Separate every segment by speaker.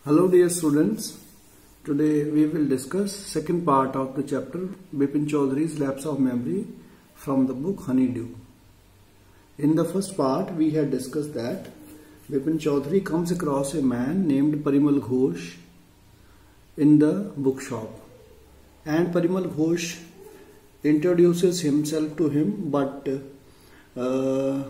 Speaker 1: Hello dear students, today we will discuss second part of the chapter Bipin Chaudhary's Lapse of Memory from the book Honeydew. In the first part we had discussed that Bipin Chaudhary comes across a man named Parimal Ghosh in the bookshop, and Parimal Ghosh introduces himself to him, but Bipin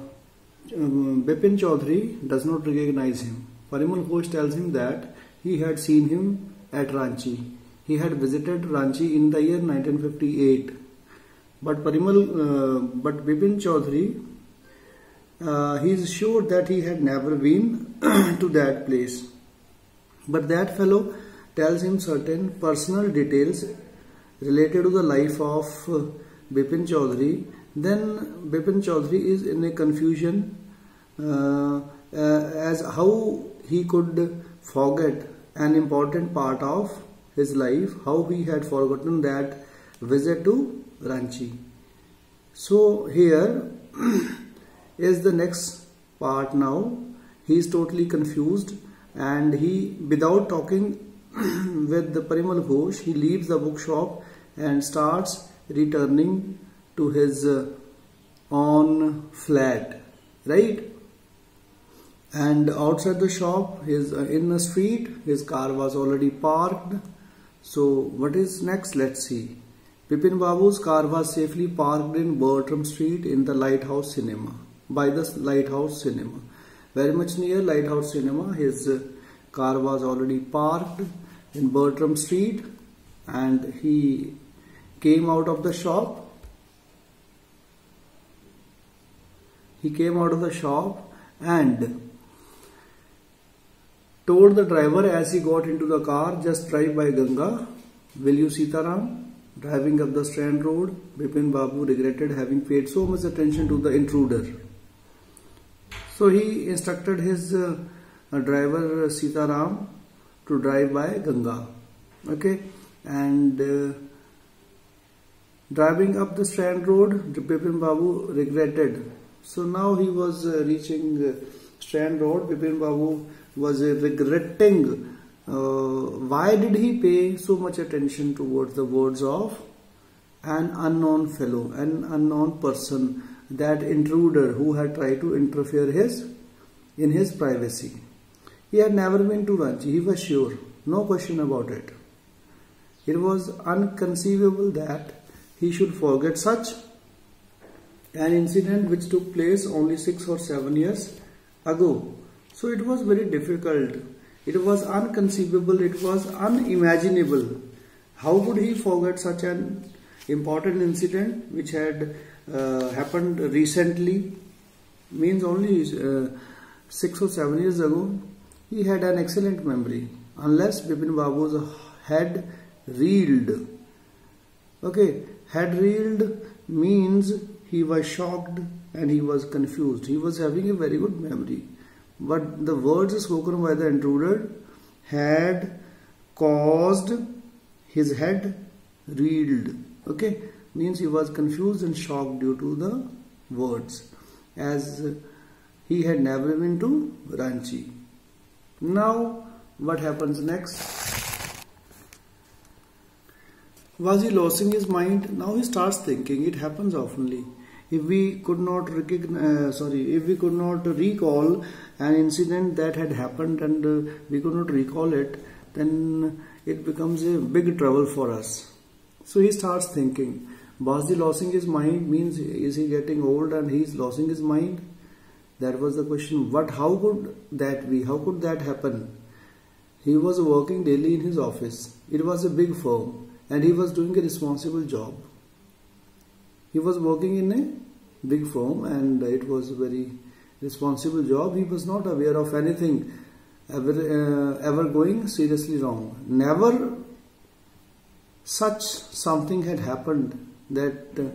Speaker 1: Chaudhary does not recognize him. Parimal Ghosh tells him that he had seen him at Ranchi. He had visited Ranchi in the year 1958. But Bipin Chaudhary, he is sure that he had never been to that place. But that fellow tells him certain personal details related to the life of Bipin Chaudhary. Then Bipin Chaudhary is in a confusion as how he could forget an important part of his life, how he had forgotten that visit to Ranchi. So here is the next part now. He is totally confused, and he, without talking with the Parimal Ghosh, he leaves the bookshop and starts returning to his own flat, right? And outside the shop, in the street, his car was already parked. So what is next? Let's see. Bipin Babu's car was safely parked in Bertram Street in the Lighthouse Cinema, by the Lighthouse Cinema. Very much near Lighthouse Cinema, his car was already parked in Bertram Street, and he came out of the shop. He came out of the shop and told the driver as he got into the car, just drive by Ganga. Will you, Sitaram? Driving up the Strand Road, Bipin Babu regretted having paid so much attention to the intruder. So he instructed his driver Sitaram to drive by Ganga. Okay, and driving up the Strand Road, Bipin Babu regretted. So now he was reaching Strand Road. Bipin Babu was regretting why did he pay so much attention towards the words of an unknown fellow, an unknown person, that intruder who had tried to interfere in his privacy. He had never been to Ranchi, he was sure, no question about it. It was inconceivable that he should forget such an incident which took place only 6 or 7 years ago. So it was very difficult. It was inconceivable. It was unimaginable. How could he forget such an important incident which had happened recently? Means only 6 or 7 years ago. He had an excellent memory. Unless Bipin Babu's head reeled. Okay, head reeled means he was shocked and he was confused. He was having a very good memory. But the words spoken by the intruder had caused his head reeled. Okay, means he was confused and shocked due to the words, as he had never been to Ranchi. Now, what happens next? Was he losing his mind? Now he starts thinking. It happens oftenly. If we could not recall an incident that had happened and we could not recall it, then it becomes a big trouble for us. So he starts thinking, was he losing his mind? Means, is he getting old and he is losing his mind? That was the question. How could that be? How could that happen? He was working daily in his office. It was a big firm and he was doing a responsible job. He was working in a big firm and it was a very responsible job. He was not aware of anything ever going seriously wrong. Never such something had happened that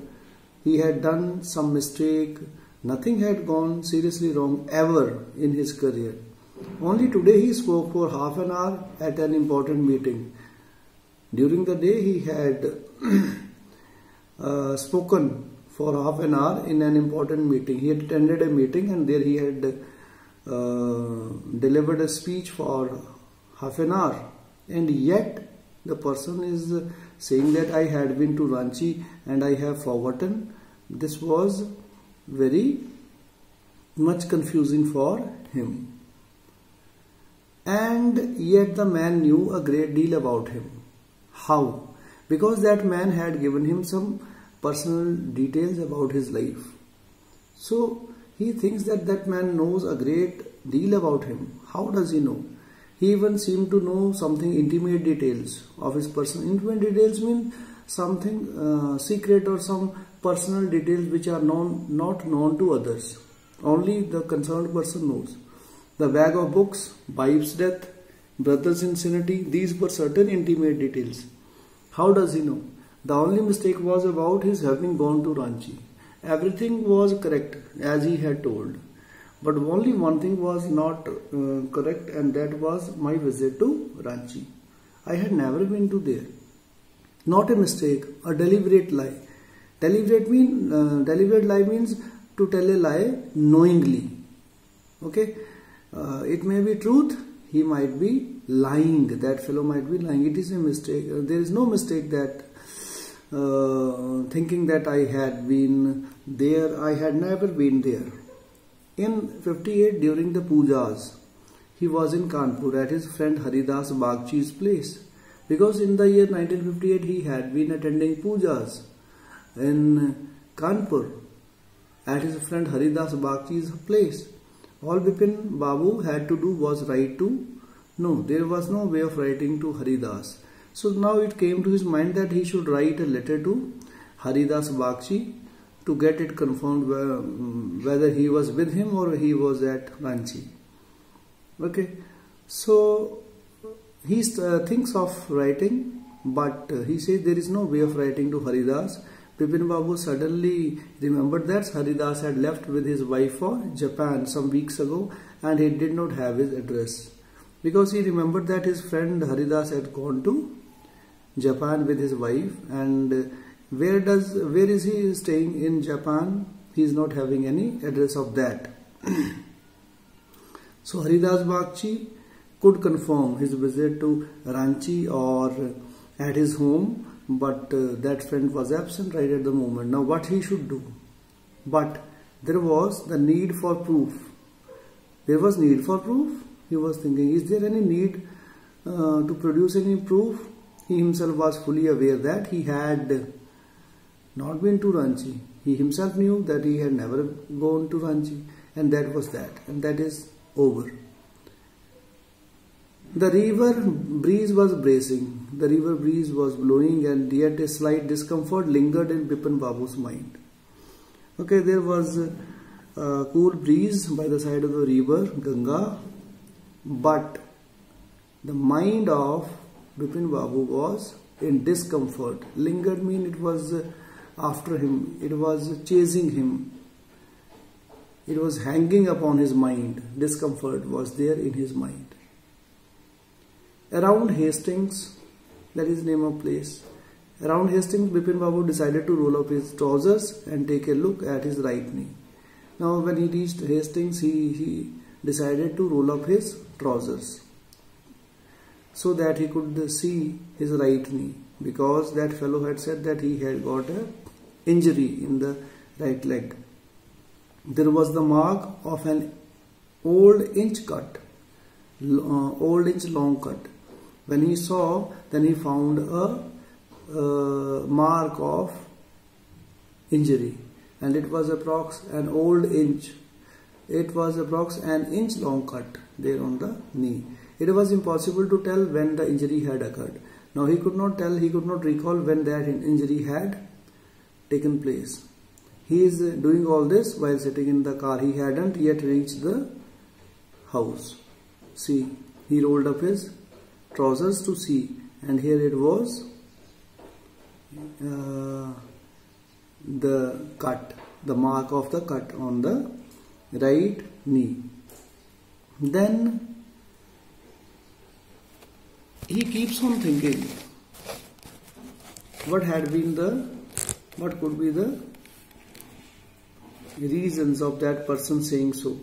Speaker 1: he had done some mistake. Nothing had gone seriously wrong ever in his career. Only today he spoke for half an hour at an important meeting. During the day he had spoken for half an hour in an important meeting. He had attended a meeting and there he had delivered a speech for half an hour, and yet the person is saying that I had been to Ranchi and I have forgotten. This was very much confusing for him. And yet the man knew a great deal about him. How? Because that man had given him some personal details about his life. So he thinks that that man knows a great deal about him. How does he know? He even seemed to know something intimate details of his person. Intimate details mean something secret or some personal details which are not known to others. Only the concerned person knows. The bag of books, wife's death, brother's insanity, these were certain intimate details. How does he know? The only mistake was about his having gone to Ranchi. Everything was correct as he had told. But only one thing was not correct, and that was my visit to Ranchi. I had never been to there. Not a mistake, a deliberate lie. Deliberate lie means to tell a lie knowingly. Okay? It may be truth, he might be lying, that fellow might be lying. It is a mistake. There is no mistake that thinking that I had been there. I had never been there. In 58, during the pujas, he was in Kanpur at his friend Haridas Bagchi's place, because in the year 1958 he had been attending pujas in Kanpur at his friend Haridas Bagchi's place. All Bipin Babu had to do was write to, no, there was no way of writing to Haridas. So now it came to his mind that he should write a letter to Haridas Bagchi to get it confirmed whether he was with him or he was at Ranchi. Okay, so he thinks of writing, but he says there is no way of writing to Haridas. Bipin Babu suddenly remembered that Haridas had left with his wife for Japan some weeks ago and he did not have his address, because he remembered that his friend Haridas had gone to Japan with his wife, and where is he staying in Japan? He is not having any address of that. So Haridas Bagchi could confirm his visit to Ranchi or at his home, but that friend was absent right at the moment. Now what he should do? But there was the need for proof. There was need for proof. He was thinking, is there any need to produce any proof? He himself was fully aware that he had not been to Ranchi. He himself knew that he had never gone to Ranchi, and that was that, and that is over. The river breeze was bracing, the river breeze was blowing, and yet a slight discomfort lingered in Bipin Babu's mind. Okay, there was a cool breeze by the side of the river Ganga, but the mind of Bipin Babu was in discomfort. Lingered means it was after him, it was chasing him, it was hanging upon his mind. Discomfort was there in his mind. Around Hastings, that is the name of place. Around Hastings, Bipin Babu decided to roll up his trousers and take a look at his right knee. Now when he reached Hastings, he decided to roll up his trousers so that he could see his right knee, because that fellow had said that he had got an injury in the right leg. There was the mark of an old inch long cut. When he saw, then he found a mark of injury, and it was approx an old inch. It was approx an inch long cut there on the knee. It was impossible to tell when the injury had occurred. Now he could not tell, he could not recall when that injury had taken place. He is doing all this while sitting in the car. He hadn't yet reached the house. See, he rolled up his trousers to see, and here it was the cut, the mark of the cut on the right knee. Then he keeps on thinking what could be the reasons of that person saying so.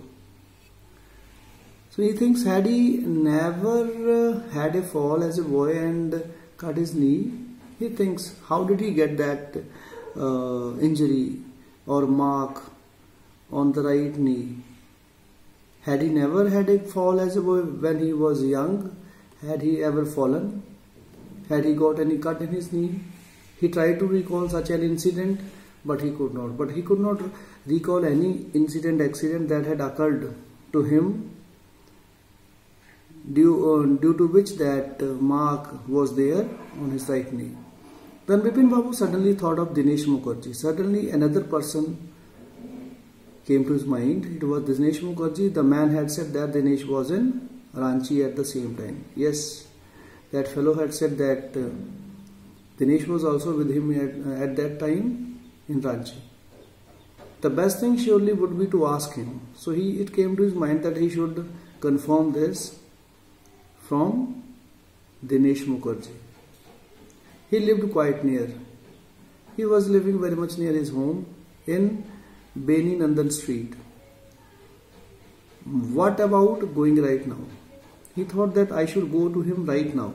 Speaker 1: So he thinks, had he never had a fall as a boy and cut his knee, he thinks, how did he get that injury or mark on the right knee? Had he never had a fall as a boy when he was young? Had he ever fallen? Had he got any cut in his knee? He tried to recall such an incident, but he could not. But he could not recall any accident that had occurred to him, due to which that mark was there on his right knee. Then Bipin Babu suddenly thought of Dinesh Mukherjee. Suddenly another person came to his mind. It was Dinesh Mukherjee. The man had said that Dinesh was in Ranchi at the same time. Yes, that fellow had said that Dinesh was also with him at that time in Ranchi. The best thing surely would be to ask him. So it came to his mind that he should confirm this from Dinesh Mukherjee. He lived quite near. He was living very much near his home in Beni Nandan Street. What about going right now? He thought that I should go to him right now.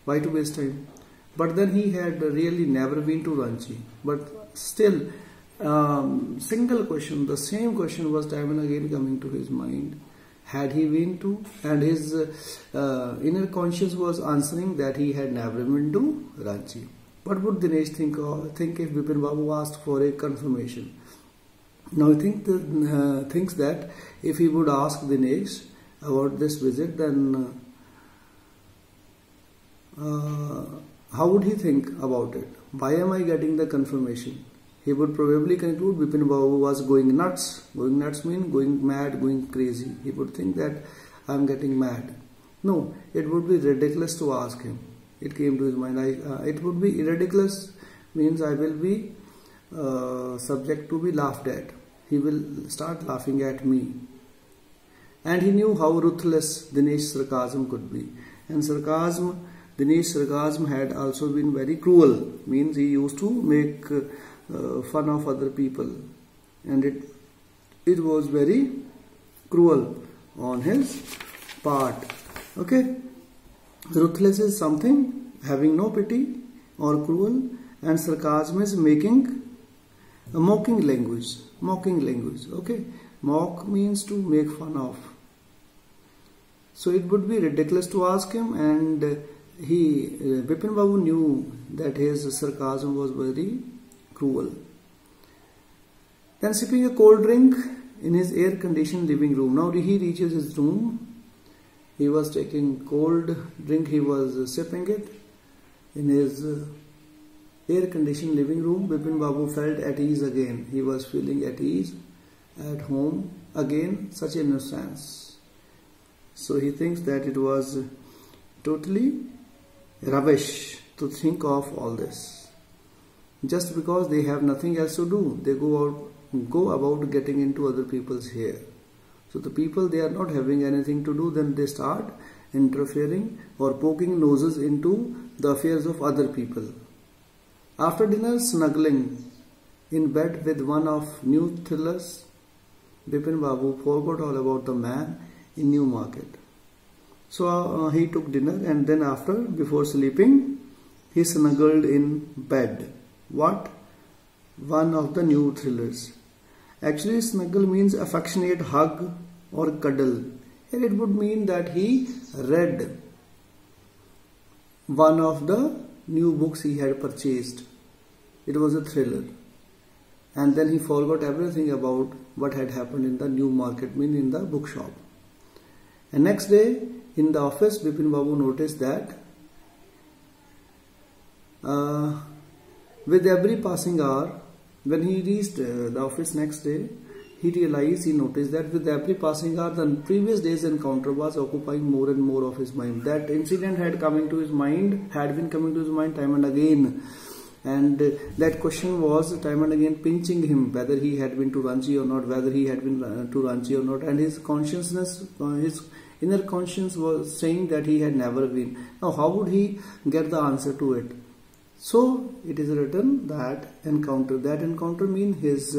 Speaker 1: Why to waste time? But then he had really never been to Ranchi. But still, single question, the same question was time and again coming to his mind. Had he been to? And his inner conscience was answering that he had never been to Ranchi. What would Dinesh think if Bipin Babu asked for a confirmation? Now he thinks that if he would ask Dinesh about this visit, then how would he think about it? Why am I getting the confirmation? He would probably conclude Bipin Babu was going nuts. Going nuts means going mad, going crazy. He would think that I am getting mad. No, it would be ridiculous to ask him. It came to his mind. It would be ridiculous means I will be subject to be laughed at. He will start laughing at me. And he knew how ruthless Dinesh's sarcasm could be. And Dinesh's sarcasm had also been very cruel. Means he used to make fun of other people. And it was very cruel on his part. Okay? Ruthless is something having no pity or cruel, and sarcasm is making a mocking language. Okay? Mock means to make fun of. So it would be ridiculous to ask him, and Bipin Babu knew that his sarcasm was very cruel. Then sipping a cold drink in his air-conditioned living room. Now he reaches his room. He was taking cold drink. He was sipping it in his air-conditioned living room. Bipin Babu felt at ease again. He was feeling at ease, at home again. Such innocence. So he thinks that it was totally rubbish to think of all this. Just because they have nothing else to do, they go about getting into other people's hair. So the people, they are not having anything to do, then they start interfering or poking noses into the affairs of other people. After dinner, snuggling in bed with one of new thrillers, Bipin Babu forgot all about the man in Newmarket. So he took dinner, and then before sleeping, he snuggled in bed. What? One of the new thrillers. Actually, snuggle means affectionate hug or cuddle. Here it would mean that he read one of the new books he had purchased. It was a thriller. And then he forgot everything about what had happened in the Newmarket, mean in the bookshop. And next day, in the office, Bipin Babu noticed that with every passing hour, when he reached the office next day, he noticed that with every passing hour, the previous day's encounter was occupying more and more of his mind. That incident had been coming to his mind time and again. And that question was time and again pinching him, whether he had been to Ranchi or not, and his consciousness, his inner conscience was saying that he had never been. Now how would he get the answer to it? So it is written that encounter means his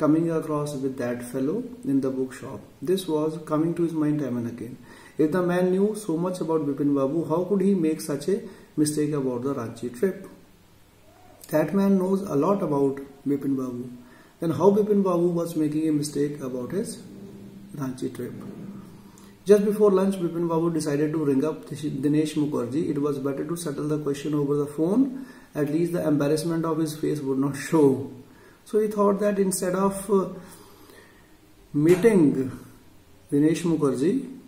Speaker 1: coming across with that fellow in the bookshop. This was coming to his mind time and again. If the man knew so much about Bipin Babu, how could he make such a mistake about the Ranchi trip? That man knows a lot about Bipin Babu. Then how Bipin Babu was making a mistake about his Ranchi trip? Just before lunch, Bipin Babu decided to ring up Dinesh Mukherjee. It was better to settle the question over the phone. At least the embarrassment of his face would not show. So he thought that instead of meeting Dinesh Mukherjee,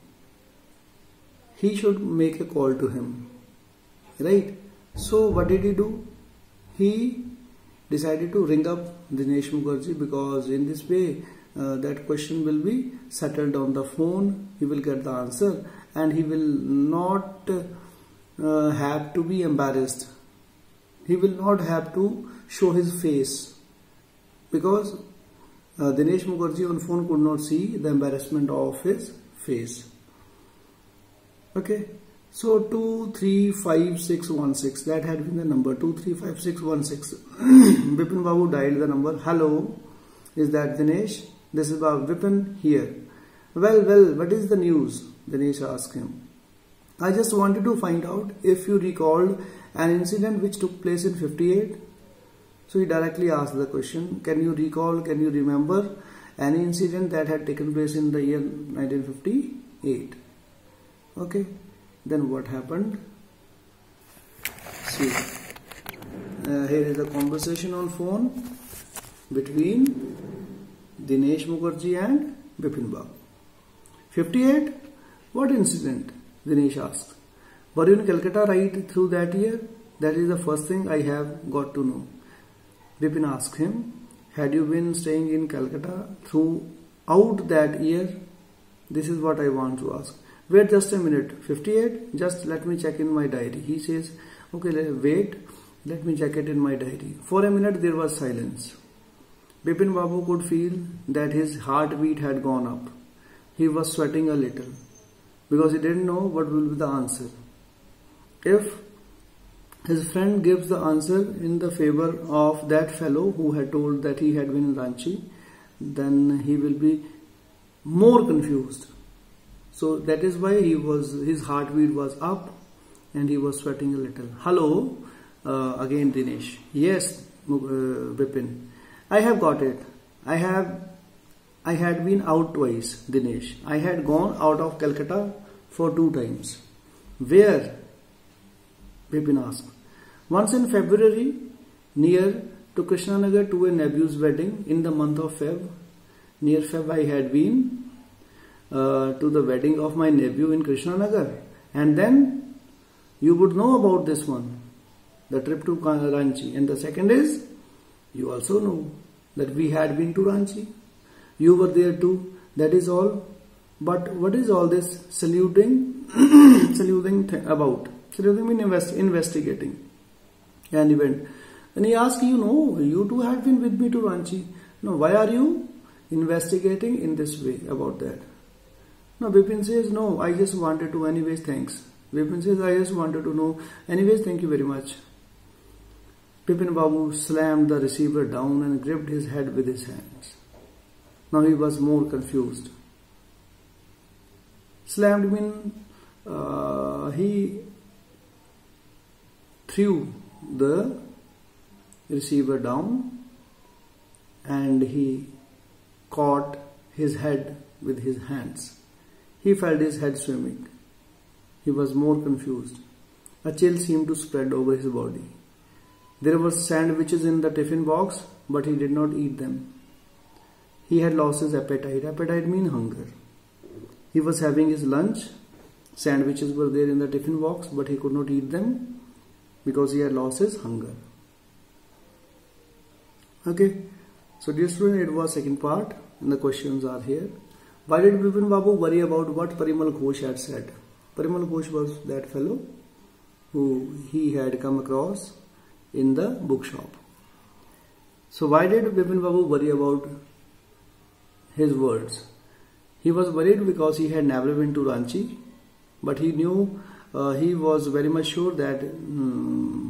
Speaker 1: he should make a call to him. Right? So what did he do? He decided to ring up Dinesh Mukherjee, because in this way that question will be settled on the phone. He will get the answer and he will not have to be embarrassed. He will not have to show his face, because Dinesh Mukherjee on phone could not see the embarrassment of his face. Okay, so 235616, that had been the number, 235616. Bipin Babu dialed the number. Hello, is that Dinesh? This is Bipin here. Well, what is the news? Dinesh asked him. I just wanted to find out if you recalled an incident which took place in 58. So he directly asked the question, can you recall, can you remember any incident that had taken place in the year 1958? Okay, then what happened? See, here is a conversation on phone between Dinesh Mukherjee and Bipin Babu. 58? What incident? Dinesh asked. Were you in Calcutta right through that year? That is the first thing I have got to know. Bipin asked him, had you been staying in Calcutta throughout that year? This is what I want to ask. Wait just a minute. 58? Just let me check in my diary. He says, okay, wait, let me check it in my diary. For a minute there was silence. Bipin Babu could feel that his heartbeat had gone up. He was sweating a little, because he didn't know what will be the answer. If his friend gives the answer in the favor of that fellow who had told that he had been in Ranchi, then he will be more confused. So that is why his heartbeat was up and he was sweating a little. Hello, again Dinesh. Yes, Bipin. I have got it. I had been out twice, Dinesh. I had gone out of Calcutta for 2 times. Where? Bipin asked. Once in February, near to Krishnanagar, to a nephew's wedding in the month of Feb. Near Feb I had been to the wedding of my nephew in Krishnanagar. And then you would know about this one, the trip to Ranchi. And the second is, you also know that we had been to Ranchi. You were there too. That is all. But what is all this saluting about? Saluting means investigating an event. Then he asked, you too had been with me to Ranchi. No, why are you investigating in this way about that? No, Bipin says, no, I just wanted to. Anyways, thanks. Bipin says, I just wanted to know. Anyways, thank you very much. Bipin Babu slammed the receiver down and gripped his head with his hands. Now he was more confused. Slammed means he threw the receiver down and he caught his head with his hands. He felt his head swimming. He was more confused. A chill seemed to spread over his body. There were sandwiches in the tiffin box, but he did not eat them. He had lost his appetite. Appetite means hunger. He was having his lunch. Sandwiches were there in the tiffin box, but he could not eat them because he had lost his hunger. Okay. So dear student, it was second part and the questions are here. Why did Bipin Babu worry about what Parimal Ghosh had said? Parimal Ghosh was that fellow who he had come across in the bookshop. So why did Bipin Babu worry about his words? He was worried because he had never been to Ranchi, but he knew, he was very much sure that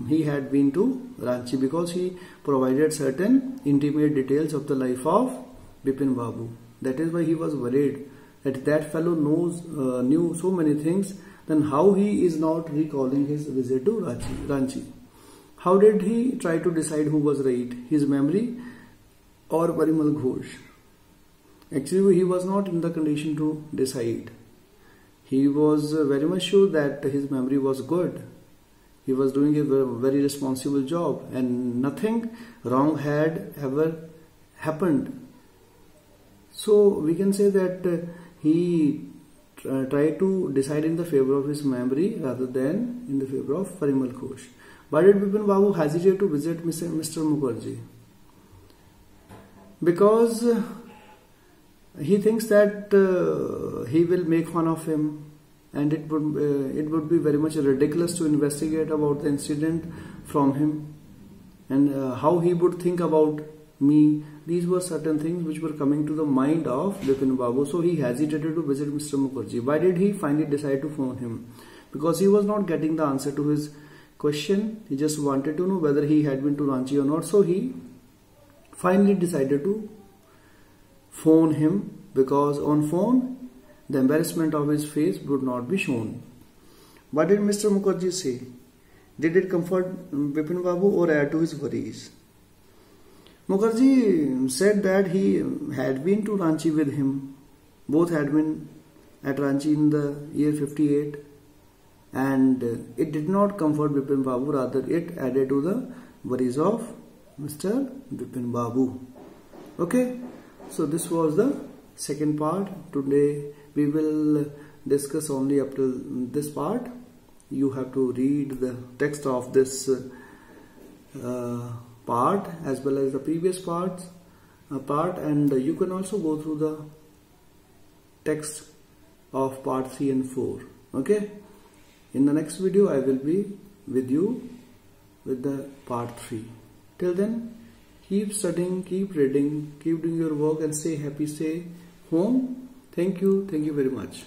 Speaker 1: he had been to Ranchi because he provided certain intimate details of the life of Bipin Babu. That is why he was worried that that fellow knew so many things. Then how he is not recalling his visit to Ranchi? How did he try to decide who was right, his memory or Parimal Ghosh? Actually, he was not in the condition to decide. He was very much sure that his memory was good. He was doing a very responsible job and nothing wrong had ever happened. So we can say that he tried to decide in the favor of his memory rather than in the favor of Parimal Ghosh. Why did Bipin Babu hesitate to visit Mr. Mukherjee? Because he thinks that he will make fun of him, and it would be very much ridiculous to investigate about the incident from him, and how he would think about me. These were certain things which were coming to the mind of Bipin Babu. So he hesitated to visit Mr. Mukherjee. Why did he finally decide to phone him? Because he was not getting the answer to his question. He just wanted to know whether he had been to Ranchi or not. So he finally decided to phone him, because on phone the embarrassment of his face would not be shown. What did Mr. Mukherjee say? Did it comfort Bipin Babu or add to his worries? Mukherjee said that he had been to Ranchi with him. Both had been at Ranchi in the year 58, and it did not comfort Bipin Babu, rather it added to the worries of Mr. Bipin Babu. Okay, so this was the second part. Today we will discuss only up till this part. You have to read the text of this part as well as the previous part, and you can also go through the text of part 3 and 4. Okay, in the next video I will be with you with the part 3. Till then, keep studying, keep reading, keep doing your work, and stay happy, stay home. Thank you very much.